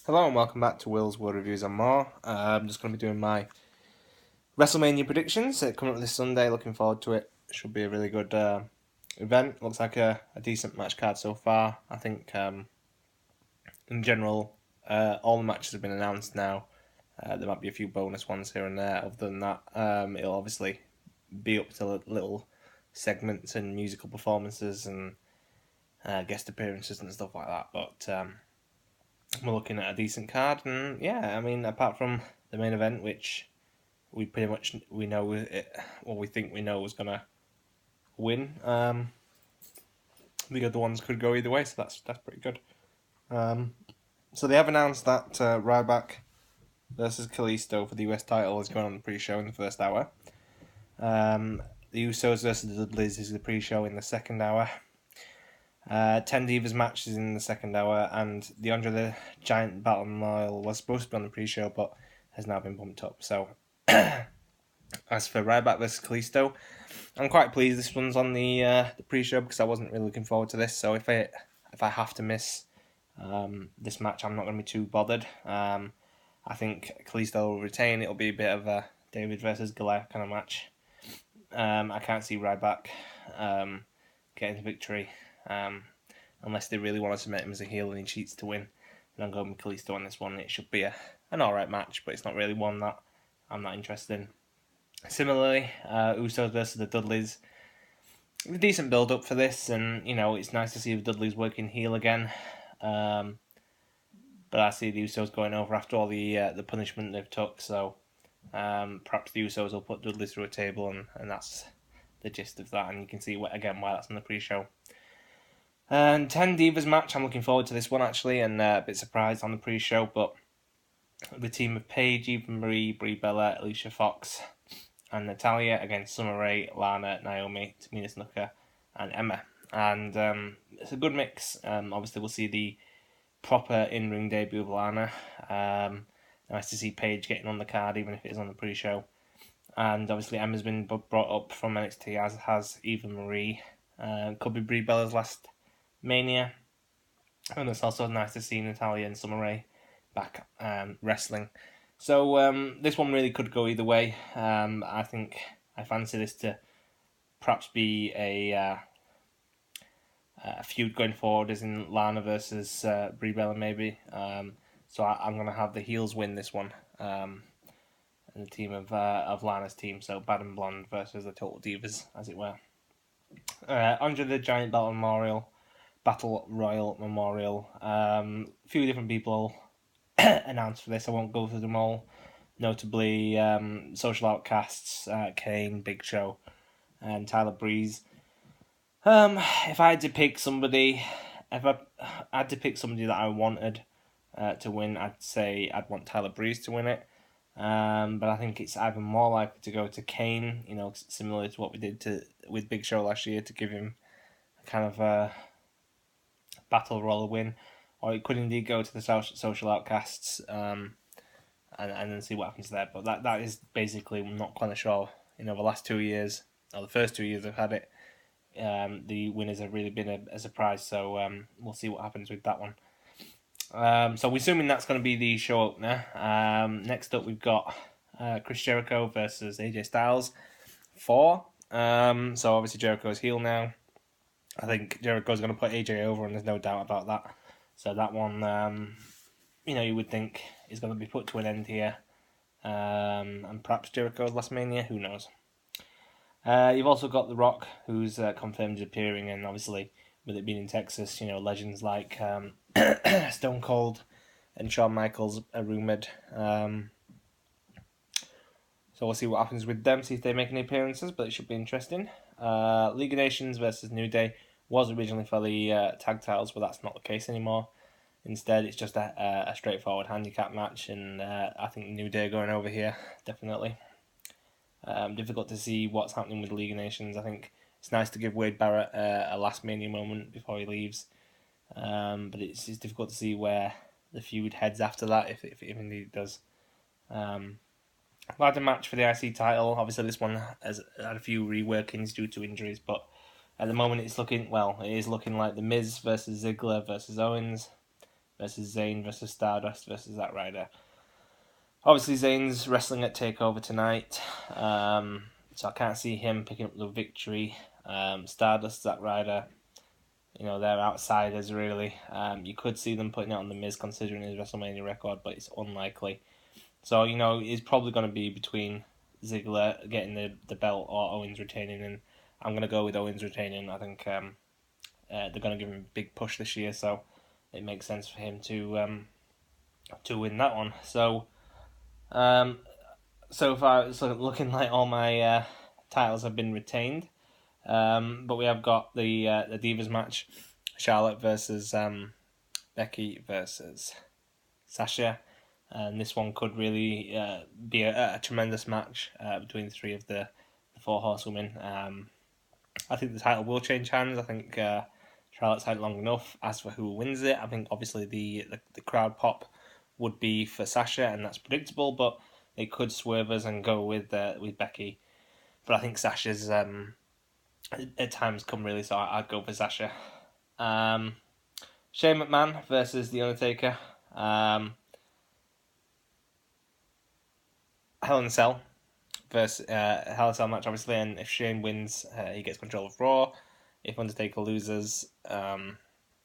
Hello and welcome back to Will's World Reviews and More. I'm just going to be doing my WrestleMania predictions. Coming up this Sunday, looking forward to it. Should be a really good event. Looks like a decent match card so far. I think in general, all the matches have been announced now. There might be a few bonus ones here and there. Other than that, it'll obviously be up to little segments and musical performances and guest appearances and stuff like that. But we're looking at a decent card, and yeah, I mean, apart from the main event, which we pretty much we know it, or we think we know is gonna win. The other ones could go either way, so that's pretty good. So they have announced that Ryback versus Kalisto for the US title is going on the pre-show in the first hour. The Usos versus the Dudleys is the pre-show in the second hour. 10 Divas matches in the second hour, and the Andre the Giant Battle Royal was supposed to be on the pre-show, but has now been bumped up. So, as for Ryback versus Kalisto, I'm quite pleased this one's on the pre-show because I wasn't really looking forward to this. So if I have to miss this match, I'm not going to be too bothered. I think Kalisto will retain. It'll be a bit of a David versus Goliath kind of match. I can't see Ryback getting the victory. Unless they really want to submit him as a heel and he cheats to win. And I'm going with Kalisto on this one. It should be an alright match, but it's not really one that I'm not interested in. Similarly, Usos versus the Dudleys. A decent build up for this, and it's nice to see the Dudleys working heel again. But I see the Usos going over after all the punishment they've took, so perhaps the Usos will put Dudleys through a table, and that's the gist of that. And you can see again why that's on the pre-show. And 10 Divas match, I'm looking forward to this one actually, and a bit surprised on the pre-show, but the team of Paige, Eva Marie, Brie Bella, Alicia Fox, and Natalia against Summer Rae, Lana, Naomi, Tamina Snuka, and Emma. And it's a good mix. Obviously, we'll see the proper in-ring debut of Lana. Nice to see Paige getting on the card, even if it is on the pre-show. And obviously, Emma's been brought up from NXT, as has Eva Marie. Could be Brie Bella's last Mania. And it's also nice to see Natalia and Summer Rae back wrestling. So this one really could go either way. I think I fancy this to perhaps be a feud going forward, as in Lana versus Brie Bella maybe. So I'm going to have the heels win this one. And the team of Lana's team, so Bad and Blonde versus the Total Divas, as it were. Andre the Giant Battle Royal Memorial. A few different people announced for this. I won't go through them all. Notably, Social Outcasts, Kane, Big Show, and Tyler Breeze. If I had to pick somebody, that I wanted to win, I'd say I'd want Tyler Breeze to win it. But I think it's either more likely to go to Kane, similar to what we did with Big Show last year, to give him a kind of a battle royal win, or it could indeed go to the Social Outcasts, and then see what happens there. But that is basically, I'm not quite sure. The last 2 years, or the first 2 years I've had it, the winners have really been a surprise. So we'll see what happens with that one. So we're assuming that's going to be the show opener. Next up, we've got Chris Jericho versus AJ Styles 4. So obviously Jericho's heel now. I think Jericho's going to put AJ over, and there's no doubt about that. So that one, you would think is going to be put to an end here. And perhaps Jericho's last Mania, who knows. You've also got The Rock, who's confirmed appearing, and obviously with it being in Texas, legends like Stone Cold and Shawn Michaels are rumoured. So we'll see what happens with them, see if they make any appearances, but it should be interesting. League of Nations versus New Day was originally for the tag titles, but that's not the case anymore. Instead, it's just a straightforward handicap match, and I think New Day are going over here, definitely. Difficult to see what's happening with the League of Nations. I think it's nice to give Wade Barrett a last Mania moment before he leaves, but it's difficult to see where the feud heads after that, if indeed it does. Ladder match for the IC title. Obviously, this one has had a few reworkings due to injuries, but at the moment it is looking like The Miz versus Ziggler versus Owens, versus Zayn versus Stardust versus Zack Ryder. Obviously, Zayn's wrestling at TakeOver tonight, so I can't see him picking up the victory. Stardust, Zack Ryder, they're outsiders really. You could see them putting it on The Miz considering his WrestleMania record, but it's unlikely. So, it's probably going to be between Ziggler getting the belt or Owens retaining, and I'm going to go with Owens retaining. I think they're going to give him a big push this year, so it makes sense for him to win that one. So far it's looking like all my titles have been retained, but we have got the Divas match, Charlotte versus Becky versus Sasha, and this one could really be a tremendous match between three of the four horsewomen. I think the title will change hands. I think Charlotte's had it long enough. As for who wins it, I think obviously the crowd pop would be for Sasha, and that's predictable, but they could swerve us and go with Becky. But I think Sasha's at times come really, so I'd go for Sasha. Shane McMahon versus The Undertaker. Hell in a Cell versus Hell in a Cell match, obviously, and if Shane wins, he gets control of Raw. If Undertaker loses,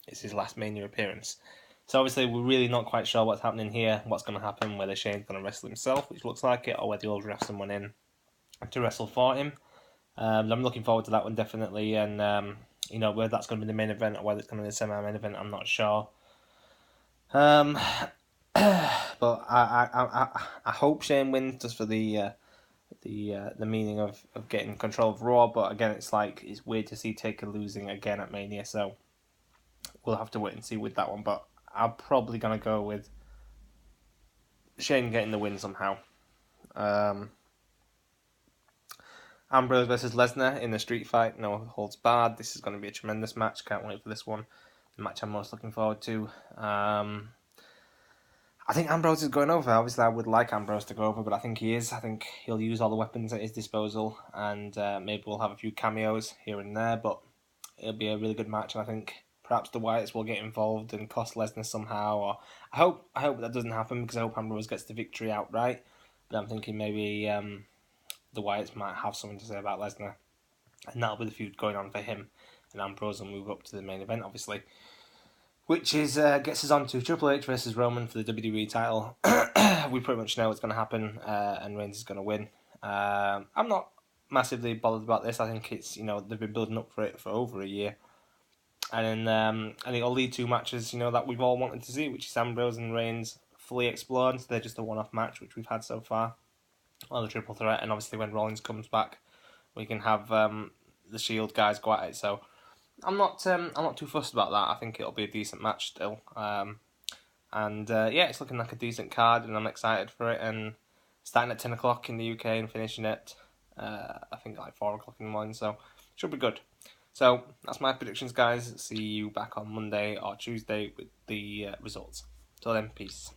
it's his last Mania appearance. So obviously we're really not quite sure what's happening here, what's going to happen, whether Shane's going to wrestle himself, which looks like it, or whether he'll draft someone in to wrestle for him. I'm looking forward to that one definitely, and whether that's going to be the main event or whether it's going to be the semi-main event, I'm not sure. But I hope Shane wins just for the meaning of getting control of Raw. But again, it's weird to see Taker losing again at Mania, so we'll have to wait and see with that one. But I'm probably gonna go with Shane getting the win somehow. Ambrose versus Lesnar in the street fight, no holds barred. This is going to be a tremendous match. Can't wait for this one. The match I'm most looking forward to. I think Ambrose is going over. Obviously, I would like Ambrose to go over, but I think he is. I think he'll use all the weapons at his disposal, and maybe we'll have a few cameos here and there, but it'll be a really good match, and I think perhaps the Wyatts will get involved and cost Lesnar somehow. Or I hope that doesn't happen, because I hope Ambrose gets the victory outright, but I'm thinking maybe the Wyatts might have something to say about Lesnar, and that'll be the feud going on for him, and Ambrose will move up to the main event, obviously, which is gets us on to Triple H versus Roman for the WWE title. We pretty much know what's going to happen, and Reigns is going to win. I'm not massively bothered about this. I think it's they've been building up for it for over a year, and then I think it'll lead to matches that we've all wanted to see, which is Ambrose and Reigns fully explored. So they're just a one-off match which we've had so far. Or the triple threat, and obviously when Rollins comes back, we can have the Shield guys go at it. So I'm not too fussed about that. I think it'll be a decent match still, and it's looking like a decent card, and I'm excited for it. And starting at 10 o'clock in the UK and finishing at I think 4 o'clock in the morning, so should be good. So that's my predictions, guys. See you back on Monday or Tuesday with the results. Till then, peace.